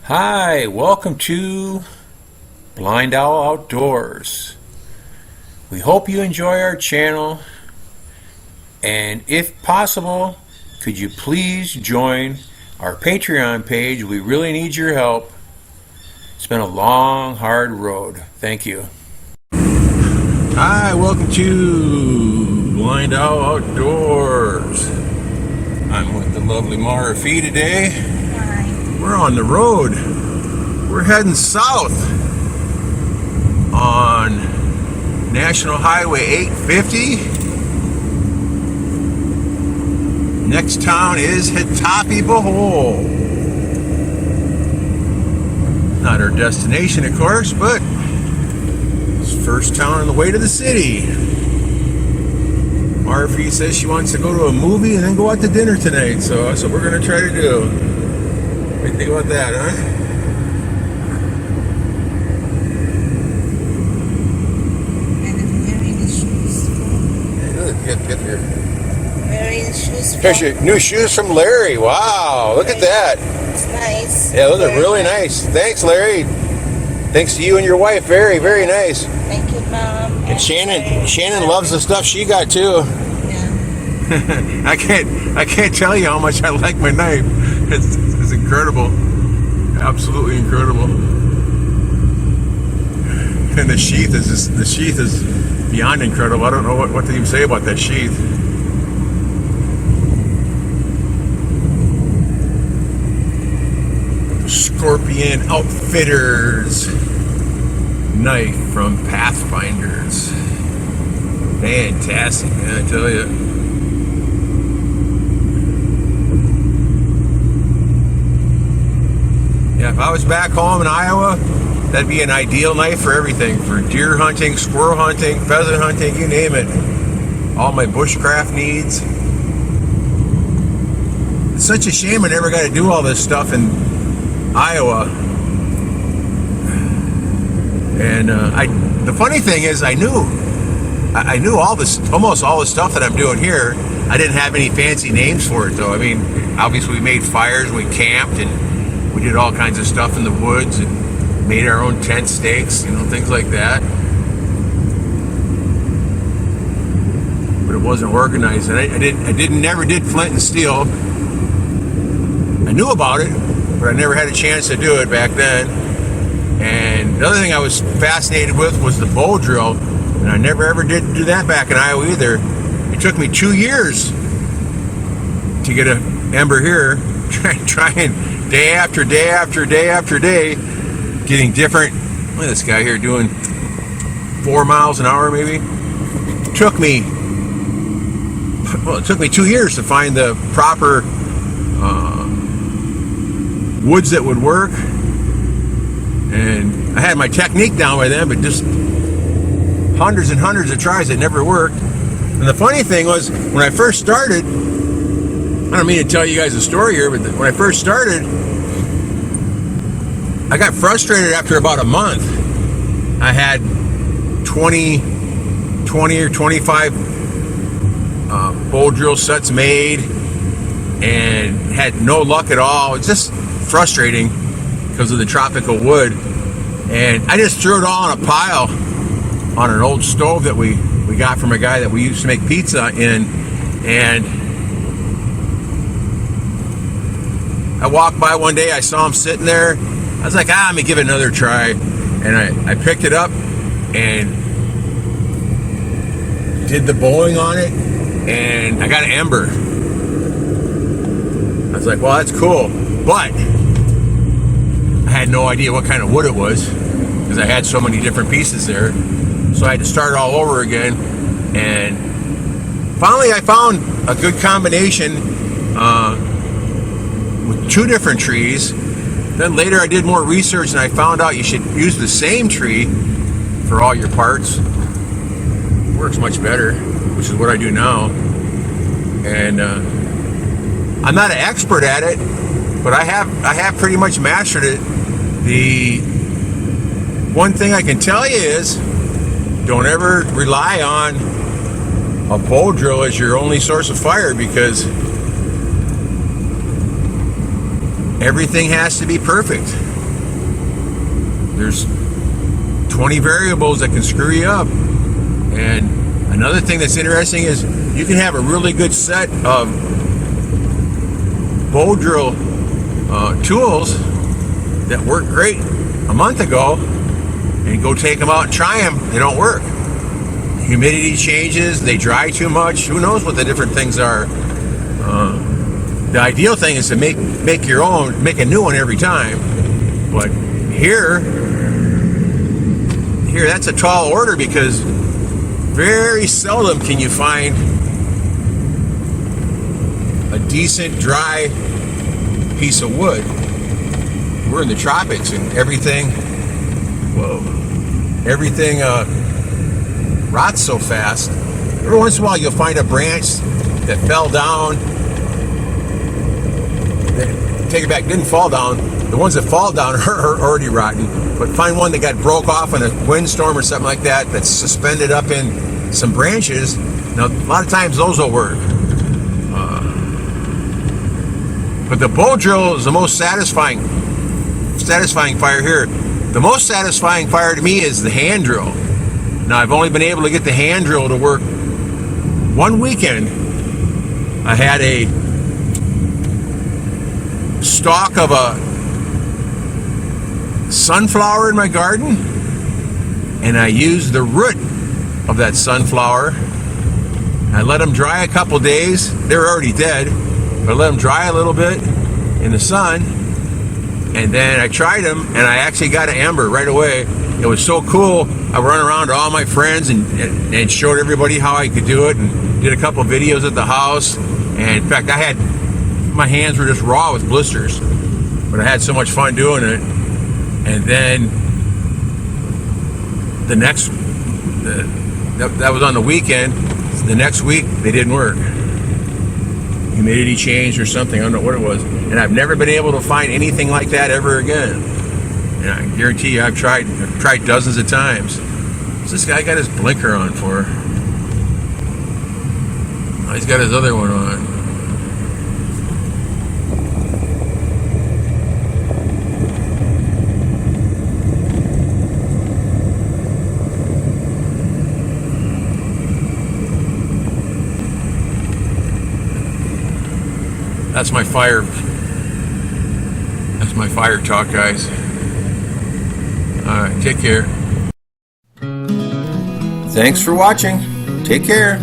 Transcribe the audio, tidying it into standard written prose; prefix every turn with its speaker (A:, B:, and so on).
A: Hi, welcome to BlindOwl Outdoors. We hope you enjoy our channel, and if possible, could you please join our Patreon page? We really need your help. It's been a long, hard road. Thank you. Hi, welcome to BlindOwl Outdoors. I'm with the lovely Marife today.
B: Hi.
A: We're on the road. We're heading south on National Highway 850. Next town is Bohol. Not our destination, of course, but it's the first town on the way to the city. Marife says she wants to go to a movie and then go out to dinner tonight, so that's what we're going to try to do. What do you think about that, huh? Get here.
B: Wearing shoes.
A: Here's your new shoes from Larry. Wow, look at that.
B: It's nice.
A: Yeah, those are really nice. Thanks, Larry. Thanks to you and your wife. Very, very nice.
B: Thank you, Mom.
A: And Shannon loves the stuff she got too.
B: Yeah.
A: I can't tell you how much I like my knife. It's incredible. Absolutely incredible. And the sheath is beyond incredible. I don't know what to even say about that sheath. Scorpion Outfitters knife from Pathfinders. Fantastic, man, I tell you. Yeah, if I was back home in Iowa, that'd be an ideal knife for everything. For deer hunting, squirrel hunting, pheasant hunting, you name it. All my bushcraft needs. It's such a shame I never got to do all this stuff in Iowa. And the funny thing is, I knew all this, almost all the stuff that I'm doing here. I didn't have any fancy names for it, though. I mean, obviously we made fires, we camped, and we did all kinds of stuff in the woods, and made our own tent stakes, things like that. But it wasn't organized, and I never did flint and steel. I knew about it, but I never had a chance to do it back then. And the other thing I was fascinated with was the bow drill, and I never ever did do that back in Iowa either. It took me 2 years to get an ember here, trying day after day after day after day, getting different. Look at this guy here doing 4 miles an hour maybe. It took me 2 years to find the proper woods that would work, and I had my technique down by then, but just hundreds and hundreds of tries, it never worked. And the funny thing was, when I first started, I don't mean to tell you guys a story here, but when I first started, I got frustrated after about a month. I had 20 or 25 bow drill sets made and had no luck at all. It's just frustrating because of the tropical wood. And I just threw it all in a pile on an old stove that we got from a guy that we used to make pizza in. And I walked by one day, I saw him sitting there. I was like, let me give it another try. And I picked it up and did the bowing on it, and I got an ember. I was like, well, that's cool. But I had no idea what kind of wood it was because I had so many different pieces there. So I had to start all over again. And finally I found a good combination with 2 different trees. Then later I did more research and I found out you should use the same tree for all your parts. It works much better, which is what I do now. And I'm not an expert at it, but I have pretty much mastered it. The one thing I can tell you is, don't ever rely on a bow drill as your only source of fire, because everything has to be perfect. There's 20 variables that can screw you up. And another thing that's interesting is you can have a really good set of bow drill tools that worked great a month ago, and go take them out and try them. They don't work. Humidity changes, they dry too much. Who knows what the different things are. The ideal thing is to make your own, make a new one every time. But here that's a tall order, because very seldom can you find a decent dry piece of wood. We're in the tropics, and everything rots so fast. Every once in a while you'll find a branch that fell down. Take it back, didn't fall down. The ones that fall down are already rotten. But find one that got broke off in a windstorm or something like that, that's suspended up in some branches. Now, a lot of times those will work. But the bow drill is the most satisfying fire here. The most satisfying fire to me is the hand drill. Now, I've only been able to get the hand drill to work one weekend. I had a stalk of a sunflower in my garden, and I used the root of that sunflower. I let them dry a couple days. They were already dead, but I let them dry a little bit in the sun, and then I tried them, and I actually got an amber right away. It was so cool. I run around to all my friends and showed everybody how I could do it, and did a couple videos at the house. And in fact, my hands were just raw with blisters, but I had so much fun doing it. And then that was on the weekend. The next week they didn't work. Humidity changed or something. I don't know what it was. And I've never been able to find anything like that ever again. And I guarantee you, I've tried dozens of times. What's this guy got his blinker on for? Oh, he's got his other one on. That's my fire talk, guys. All right, take care. Thanks for watching. Take care.